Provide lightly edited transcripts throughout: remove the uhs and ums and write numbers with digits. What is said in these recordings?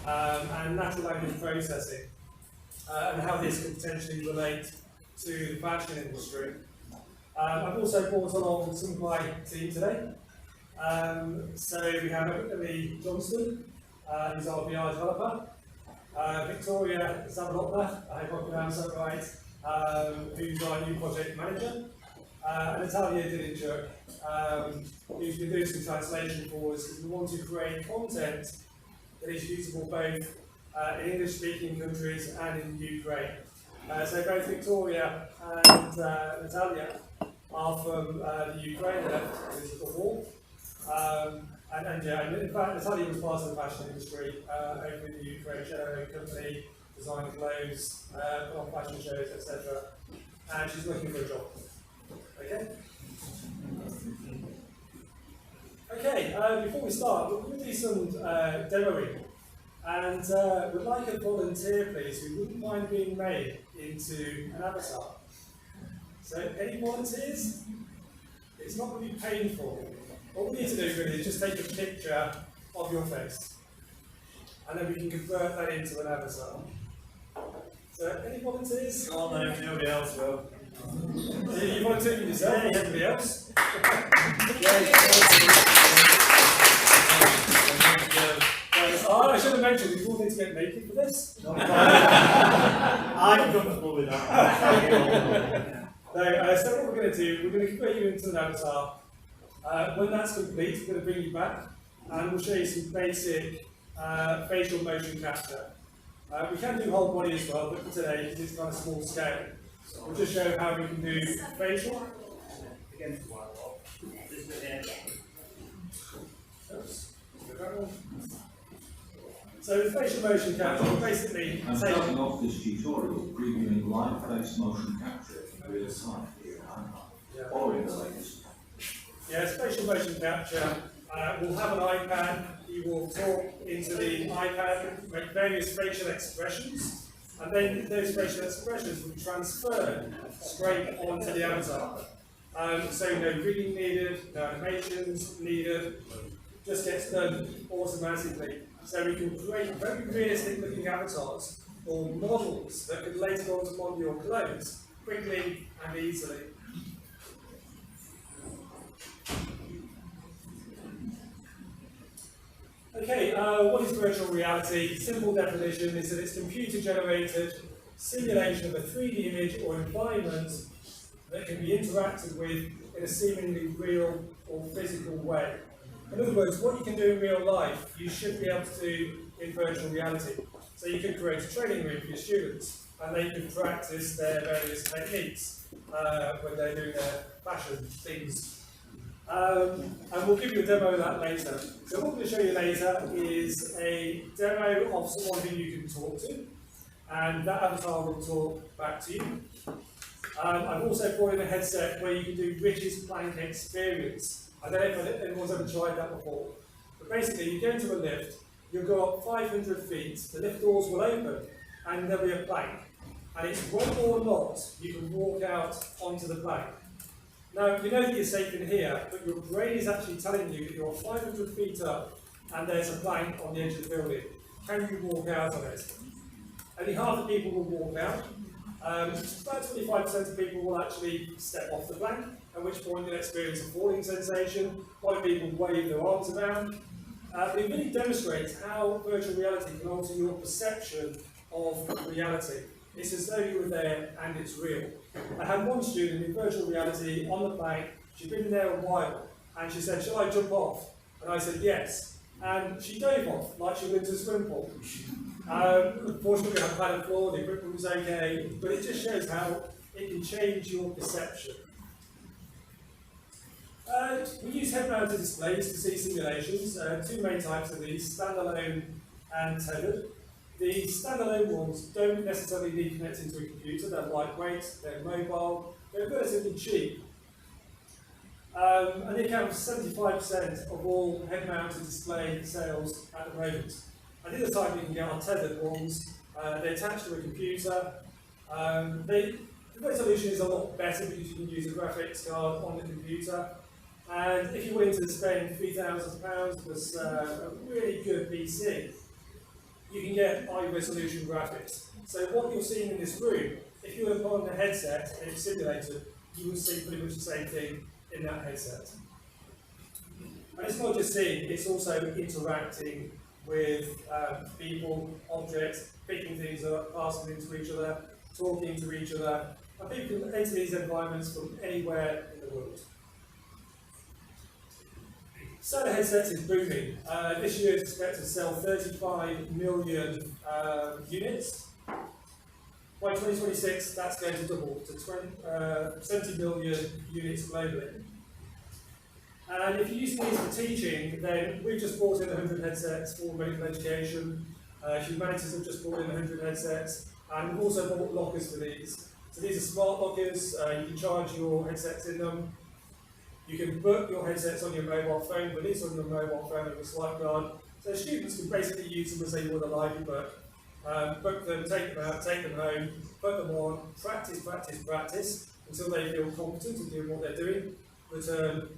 and natural language processing, and how this could potentially relate to the fashion industry. I've also brought along some of my team today. So we have Emily Johnston, who's our BI developer, Victoria Zabalotna, I hope I pronounced that right, who's our new project manager, and Natalia Dillinger, who's been doing some translation for us, because we want to create content that is usable both in English-speaking countries and in Ukraine. So both Victoria and Natalia are from the Ukraine, this is the war. And in fact, Natalia was part of the fashion industry over in the Ukraine. She had her own company, designed clothes, put on fashion shows, etc. And she's looking for a job. Okay? Okay, before we start, we're going to do some demoing. And we'd like a volunteer, please, who wouldn't mind being made into an avatar. So, any volunteers? It's not going to be painful. What we need to do really is just take a picture of your face, and then we can convert that into an avatar. So, any volunteers? Oh no, nobody else will. You volunteer yourself, or somebody else? I should have mentioned, we all need to get naked for this. I'm comfortable with that. So what we're going to do, we're going to convert you into an avatar. When that's complete, we're going to bring you back, and we'll show you some basic facial motion capture. We can do whole body as well, but for today, because it's kind of small scale, we'll just show how we can do facial. Against the wall. This bit here. Oops. So the facial motion capture will basically I'm starting off this tutorial previewing live face motion capture in real time or in the latest. Yes, facial motion capture. We'll have an iPad. You will talk into the iPad, make various facial expressions, and then those facial expressions will be transferred straight onto the avatar. So no rigging needed, no animations needed, just gets done automatically. So we can create very realistic looking avatars or models that can later go on to model your clothes quickly and easily. Okay, what is virtual reality? Simple definition is that it's computer-generated simulation of a 3D image or environment that can be interacted with in a seemingly real or physical way. In other words, what you can do in real life, you should be able to do in virtual reality. So you can create a training room for your students, and they can practice their various techniques when they're doing their fashion things. And we'll give you a demo of that later. So what I'm going to show you later is a demo of someone who you can talk to, and that avatar will talk back to you. I've also brought in a headset where you can do Rich's plank experience. I don't know if anyone's ever tried that before, but basically you go into a lift, you'll go up 500 feet, the lift doors will open, and there'll be a plank. And it's whether or not you can walk out onto the plank. Now, you know that you're safe in here, but your brain is actually telling you that you're 500 feet up and there's a plank on the edge of the building. Can you walk out on it? Only half the people will walk out. About 25% of people will actually step off the plank, at which point you'll experience a falling sensation. A lot of people wave their arms around. But it really demonstrates how virtual reality can alter your perception of reality. It's as though you were there and it's real. I had one student in virtual reality on the plank. She'd been there a while, and she said, "Shall I jump off?" And I said, "Yes." And she dove off like she went to a swim pool. Unfortunately, I had padded floor, the equipment was okay, but it just shows how it can change your perception. We use head-mounted displays to see simulations. Two main types of these, standalone and tethered. The standalone ones don't necessarily need connecting to a computer. They're lightweight, they're mobile, they're relatively cheap. And they account for 75% of all head-mounted display sales at the moment. And the other type you can get are tethered ones. They're attached to a computer. The resolution is a lot better because you can use a graphics card on the computer. And if you're willing to spend £3,000 plus a really good PC, you can get high resolution graphics. So what you're seeing in this room, if you were to put on the headset and it's simulated, you will see pretty much the same thing in that headset. And it's not just seeing, it's also interacting with people, objects, picking things up, passing them to each other, talking to each other, and people can enter these environments from anywhere in the world. Solar headsets is booming. This year it's expected to sell 35 million units. By 2026, that's going to double to 70 million units globally. And if you're using these for teaching, then we've just brought in 100 headsets for medical education. Humanities have just brought in 100 headsets, and we've also bought lockers for these. So these are smart lockers. You can charge your headsets in them. You can book your headsets on your mobile phone, release on your mobile phone with a swipe card. So students can basically use them as they would a library book. Book them, take them out, take them home, put them on, practice, practice, practice, until they feel competent in doing what they're doing. Return,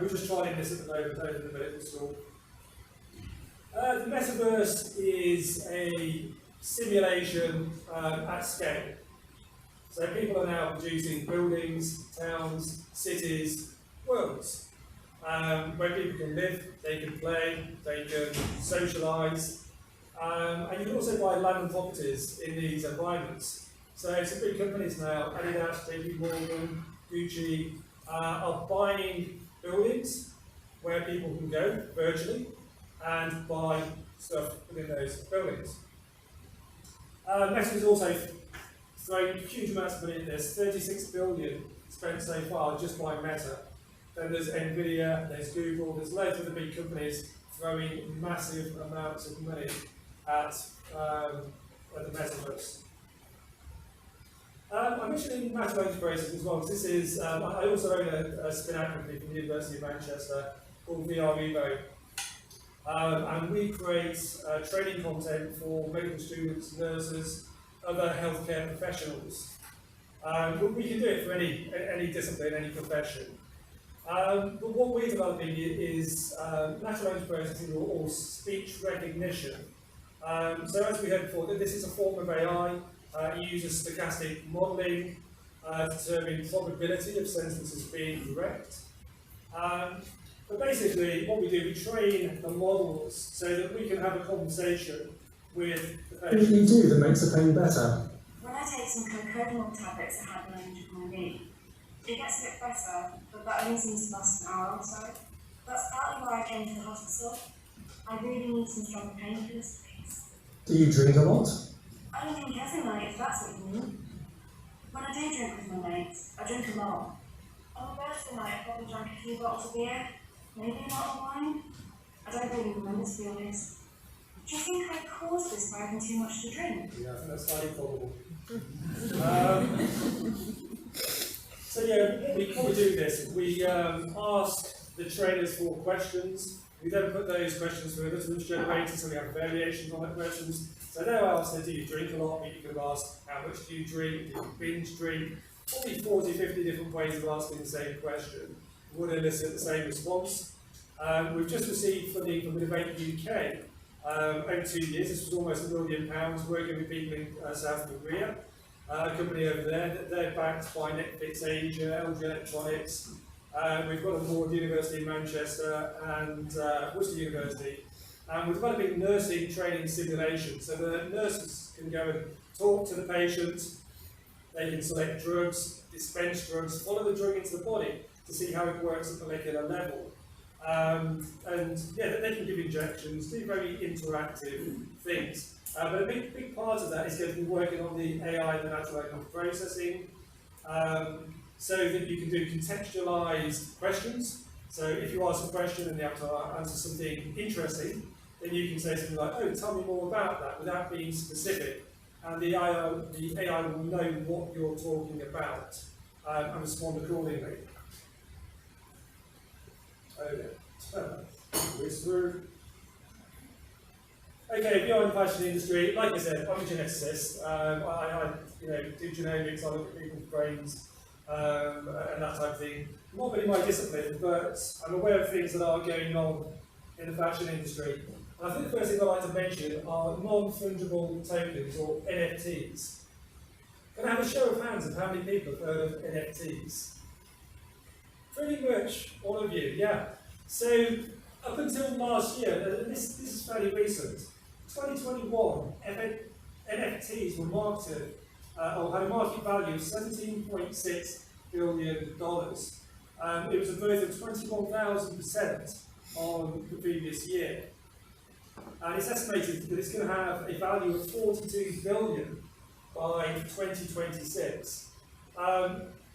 we're just trying this at the moment over the medical school. The metaverse is a simulation at scale. So people are now producing buildings, towns, cities, worlds, where people can live, they can play, they can socialise, and you can also buy land and properties in these environments. So some big companies now, Adidas, JP Morgan, Gucci, are buying buildings where people can go virtually and buy stuff within those buildings. Meta has also thrown huge amounts of money at this, 36 billion spent so far just by Meta. Then there's Nvidia, there's Google, there's loads of the big companies throwing massive amounts of money at the metaverse. I'm mentioning Matter Enterprises as well, because this is, I also own a spin-out company from the University of Manchester called VREvo. And we create training content for medical students, nurses, other healthcare professionals. We can do it for any discipline, any profession. But what we're developing is natural language processing or speech recognition. So as we heard before, this is a form of AI. It uses stochastic modelling to determine probability of sentences being correct. But basically, what we do, we train the models so that we can have a conversation with the What do you patient. do that makes the pain better? When I take some cocodamol tablets that have an of my knee, it gets a bit better, but that only seems to last an hour or so. That's partly why I came to the hospital. I really need some strong painkillers, please. Do you drink a lot? I don't drink every night, if that's what you mean. When I do drink with my mates, I drink a lot. On my birthday night, I probably drank a few bottles of beer, maybe a lot of wine. I don't really remember, to be honest. Do you think I caused this by having too much to drink? Yeah, I think that's highly probable. So yeah, what we do this, we ask the trainers for questions. We then put those questions through a literature generator, so we have variations on the questions. So they're asked, do you drink a lot? But you can ask, how much do you drink? Do you binge drink? Probably 40, 50 different ways of asking the same question would elicit the same response. We've just received funding from Innovate UK over 2 years. This was almost £1 million, working with people in South Korea. A company over there, they're backed by Netflix Asia, LG Electronics. We've got a board, University of Manchester and Worcester University. And we're developing nursing training simulations. So the nurses can go and talk to the patient, they can select drugs, dispense drugs, follow the drug into the body to see how it works at molecular level. And yeah, they can give injections, do very interactive things. But a big part of that is going to be working on the AI, the natural language processing, so that you can do contextualized questions. So if you ask a question and they have to answer something interesting, then you can say something like, oh, tell me more about that, without being specific. And the AI will know what you're talking about and respond accordingly. Whiz through. Okay, beyond the fashion industry, like I said, I'm a geneticist. I do genomics, I look at people's brains and that type of thing. Not really my discipline, but I'm aware of things that are going on in the fashion industry. And I think the first thing I'd like to mention are non-fungible tokens, or NFTs. Can I have a show of hands of how many people have heard of NFTs? Pretty much all of you, yeah. So up until last year, this is fairly recent, 2021, NFTs were marketed, or had a market value of $17.6 billion. It was a growth of 21,000% on the previous year. And it's estimated that it's going to have a value of 42 billion by 2026.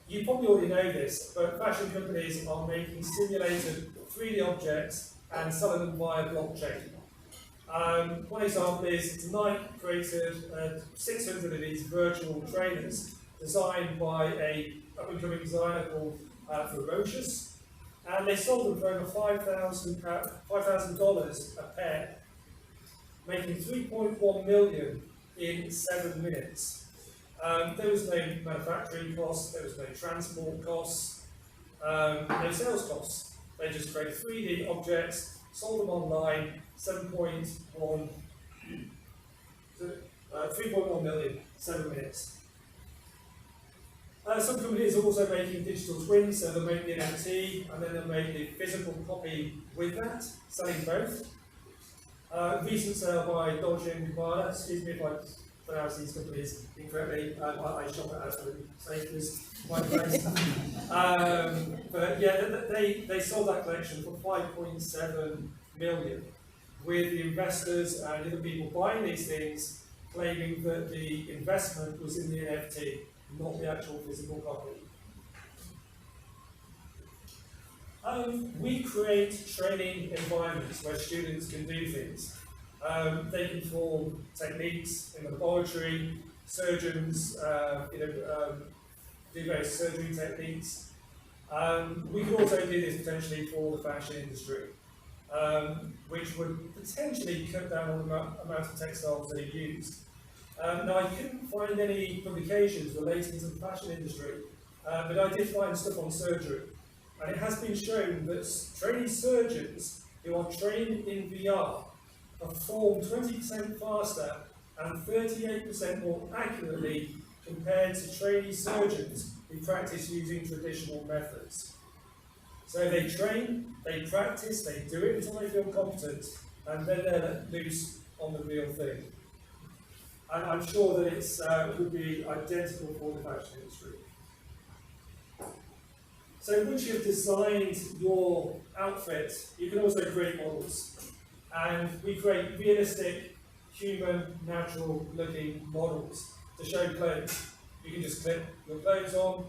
You probably already know this, but fashion companies are making simulated 3D objects and selling them via blockchain. One example is Nike created 600 of these virtual trainers designed by a up-and-coming designer called Ferocious, and they sold them for over $5,000 a pair, making 3.1 million in 7 minutes. There was no manufacturing costs, there was no transport costs, no sales costs. They just created 3D objects, sold them online, 3.1 million, 7 minutes. Some companies are also making digital twins, so they'll make the NFT and then they'll make the physical copy with that, selling both. Recent sale by Dolce & Gabbana, excuse me if I pronounce these companies incorrectly, I shop at absolutely safest my place. But yeah, they sold that collection for 5.7 million, with the investors and other people buying these things claiming that the investment was in the NFT, not the actual physical copy. We create training environments where students can do things. They can form techniques in the laboratory, surgeons do various surgery techniques. We could also do this potentially for the fashion industry, which would potentially cut down on the amount of textiles they use. Now, I couldn't find any publications relating to the fashion industry, but I did find stuff on surgery. And it has been shown that trainee surgeons who are trained in VR perform 20% faster and 38% more accurately compared to trainee surgeons who practice using traditional methods. So they train, they practice, they do it until they feel competent, and then they're let loose on the real thing. And I'm sure that it would be identical for the fashion industry. So once you've designed your outfit, you can also create models. And we create realistic, human, natural looking models to show clothes. You can just clip your clothes on.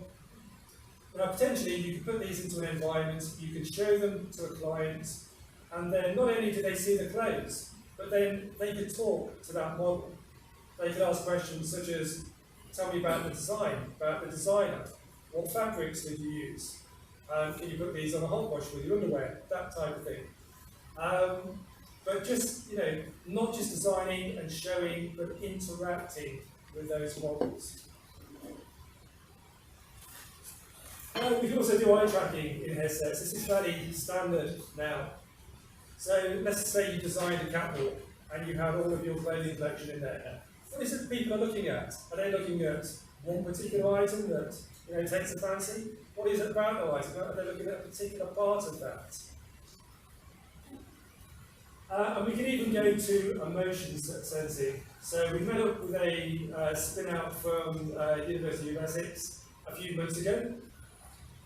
Now potentially you can put these into an environment, you can show them to a client, and then not only do they see the clothes, but then they could talk to that model. They could ask questions such as, tell me about the design, about the designer, what fabrics did you use? Can you put these on a hot wash with your underwear? That type of thing. But just, not just designing and showing, but interacting with those models. We can also do eye tracking in headsets. This is fairly standard now. So let's say you designed a catwalk and you have all of your clothing collection in there. What is it people are looking at? Are they looking at one particular item that takes a fancy? What is it about the item? Are they looking at a particular part of that? And we can even go to emotion sensing. So we met up with a spin-out from University of Essex a few months ago.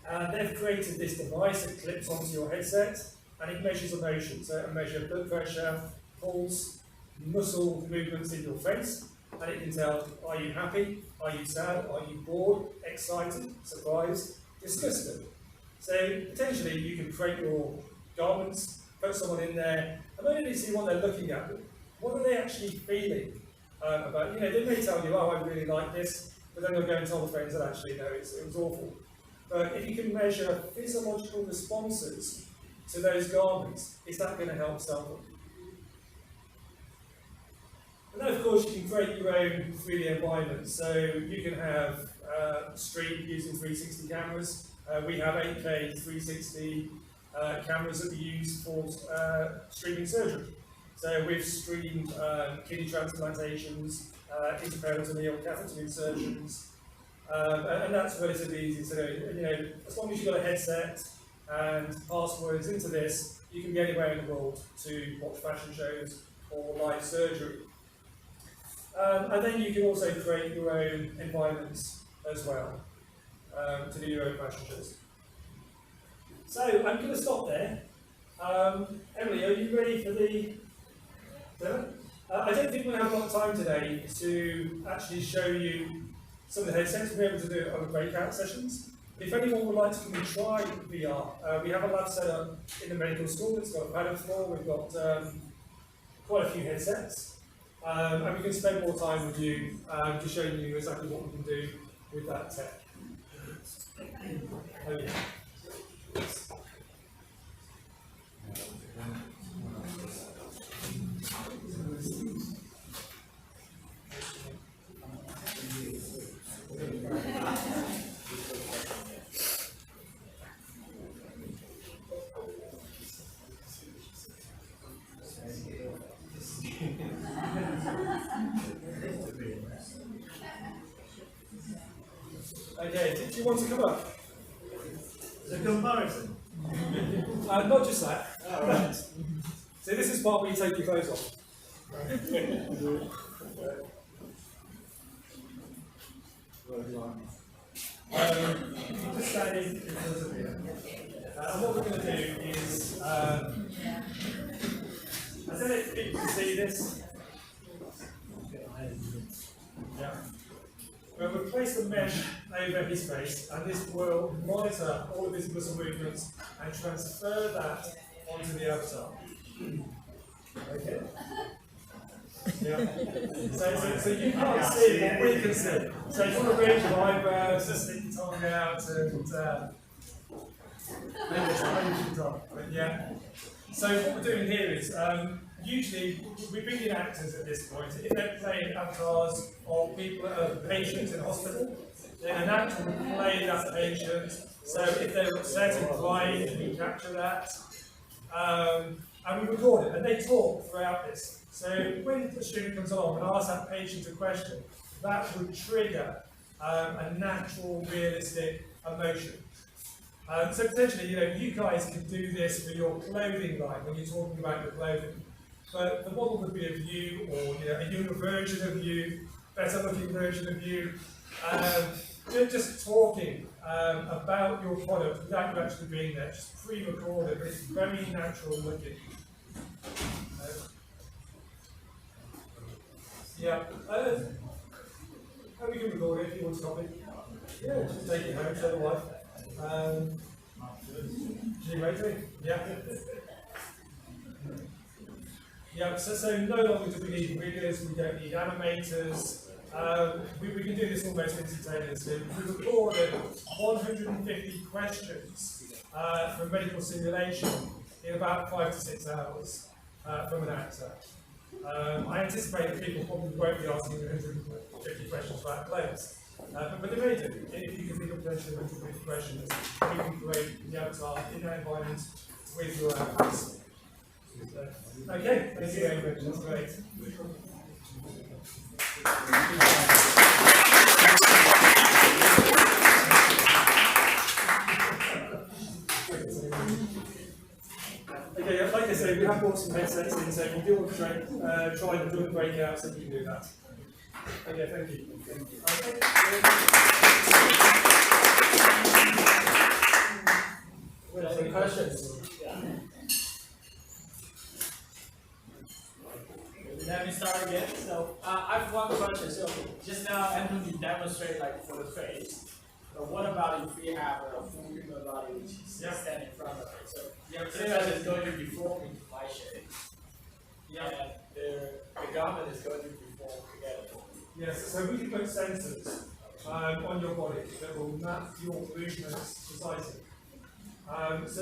And they've created this device that clips onto your headset and it measures emotion. So it measures blood pressure, pulse, muscle movements in your face, and it can tell, are you happy, are you sad, are you bored, excited, surprised, disgusted. So potentially you can create your garments, put someone in there, and not only see what they're looking at, but what are they actually feeling about. They may tell you, oh, I really like this, but then they'll go and tell the friends that actually, no, it was awful. But if you can measure physiological responses to those garments, is that going to help sell them? And then of course you can create your own 3D environment. So you can have stream using 360 cameras. We have 8K 360 cameras that we use for streaming surgery. So we've streamed kidney transplantations, interperitoneal catheter insertions, and that's relatively easy to do. You know, as long as you've got a headset and passwords into this, you can be anywhere in the world to watch fashion shows or live surgery. And then you can also create your own environments as well to do your own fashion shows. So I'm going to stop there. Emily, are you ready for the demo? I don't think we'll have a lot of time today to actually show you some of the headsets. We'll be able to do it on breakout sessions. If anyone would like to come and try VR, we have a lab set up in the medical school. It's got a padded floor. We've got quite a few headsets. And we can spend more time with you just showing you exactly what we can do with that tech. Oh, yeah. Okay, do you want to come up? The comparison. Not just that. All right. So this is part where you take your clothes off. Just standing in front of you. And what we're going to do is, I don't know if people can see this. Yeah. We'll place the mesh over his face, and this will monitor all of his muscle movements and transfer that onto the avatar. Okay? Yeah. So you can't see what we can see. So if you want to raise your eyebrows, just stick your tongue out, and maybe it's not your tongue, but yeah. So what we're doing here is, usually we bring in actors at this point. If they're playing avatars of people that are patients in hospital, then an actor will play that patient. So if they're upset and crying, we capture that. And we record it, and they talk throughout this. So when the student comes along and asks that patient a question, that would trigger a natural, realistic emotion. So potentially, you guys could do this for your clothing line when you're talking about your clothing. But the model would be of you, or a younger version of you, better looking version of you, just talking about your product without you actually being there, just pre-recorded, but it's very natural looking. Yeah, and we can record it if you want to copy. Yeah, just take it home, show the wife. You ready? Yeah. Yeah, so no longer do we need riggers, we don't need animators. We can do this almost instantaneously. We recorded 150 questions from medical simulation in about 5 to 6 hours from an actor. I anticipate that people probably won't be asking 150 questions about clothes, but they may do. If you can think of potentially 150 questions, you can create the avatar in that environment with your outfits. Okay, thank you very much, that's great. Okay, like I said, we have brought some headsets in, so if you do want to try and do the breakouts, then you can do that. Okay, thank you. Okay. Any questions? Let me start again. So I have one question. So just now, Anthony demonstrated for the face. But what about if we have a full human body which is standing in front of it? So say that it's going to be formed into my shape. And the garment is going to be formed together. Yes, so we can put sensors on your body that will map your movements precisely. So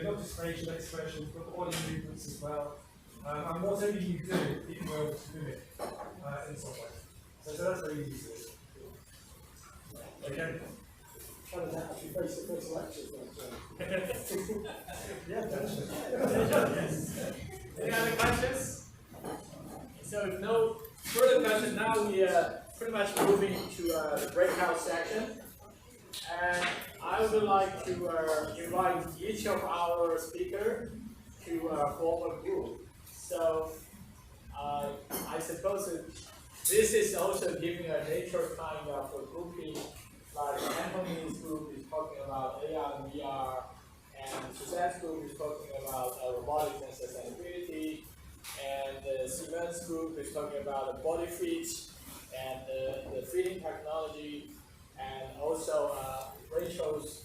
not just facial expressions, but body movements as well. And whatever you do, it will do it in some way. So that's very easy to do. Okay. How does that actually face-to-face lectures? Yeah, tension. Any other questions? So if no further questions, now we are pretty much moving to the breakout section. And I would like to invite each of our speakers to form a group. So I suppose that this is also giving a nature kind of a grouping. Like Anthony's group is talking about AR and VR, and Suzanne's group is talking about robotics and sustainability, and Simon's group is talking about the body fit and the fitting technology, and also Rachel's